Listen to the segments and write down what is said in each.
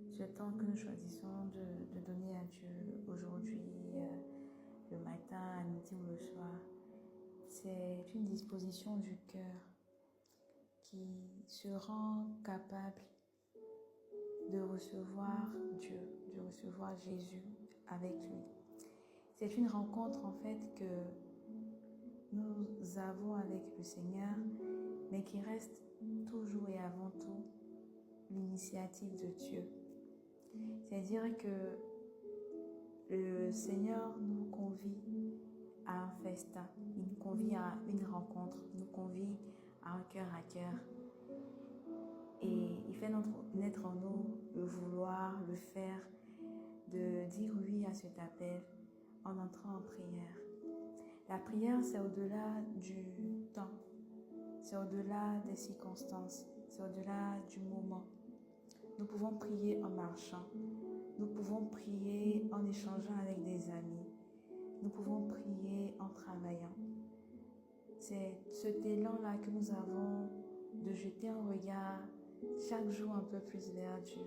ce temps que nous choisissons de donner à Dieu aujourd'hui, le matin, à midi ou le soir, c'est une disposition du cœur qui se rend capable de recevoir Dieu, de recevoir Jésus avec lui. C'est une rencontre en fait que nous avons avec le Seigneur, mais qui reste toujours et avant tout l'initiative de Dieu. C'est-à-dire que le Seigneur nous convie à un festin, il nous convie à une rencontre, il nous convie à un cœur à cœur. Et il fait naître en nous le vouloir, le faire, de dire oui à cet appel en entrant en prière. La prière, c'est au-delà du temps, c'est au-delà des circonstances, c'est au-delà du moment. Nous pouvons prier en marchant, nous pouvons prier en échangeant avec des amis, nous pouvons prier en travaillant. C'est cet élan-là que nous avons de jeter un regard chaque jour un peu plus vers Dieu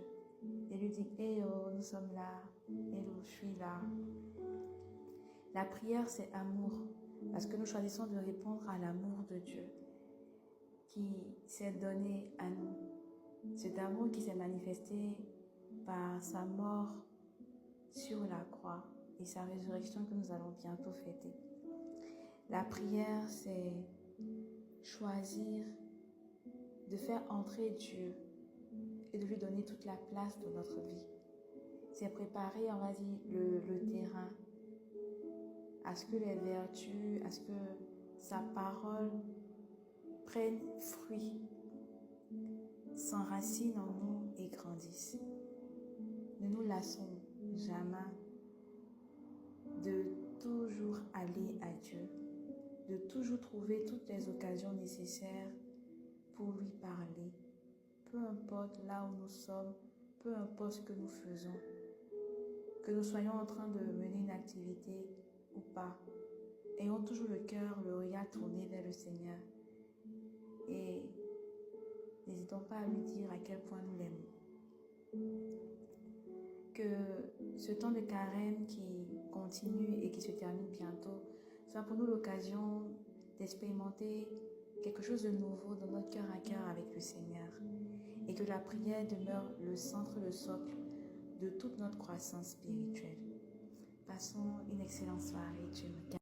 et lui dire « Eh oh, nous sommes là, hello, je suis là ». La prière, c'est amour, parce que nous choisissons de répondre à l'amour de Dieu qui s'est donné à nous. Cet amour qui s'est manifesté par sa mort sur la croix et sa résurrection que nous allons bientôt fêter. La prière, c'est choisir de faire entrer Dieu et de lui donner toute la place dans notre vie. C'est préparer, on va dire, le terrain à ce que les vertus, à ce que sa parole prenne fruit, s'enracinent en nous et grandissent. Ne nous lassons jamais de toujours aller à Dieu, de toujours trouver toutes les occasions nécessaires pour lui parler. Peu importe là où nous sommes, peu importe ce que nous faisons, que nous soyons en train de mener une activité ou pas, ayons toujours le cœur, le regard tourné vers le Seigneur et n'hésitons pas à lui dire à quel point nous l'aimons. Que ce temps de carême qui continue et qui se termine bientôt soit pour nous l'occasion d'expérimenter quelque chose de nouveau dans notre cœur à cœur avec le Seigneur et que la prière demeure le centre, le socle de toute notre croissance spirituelle. Passons une excellente soirée. Dieu nous garde.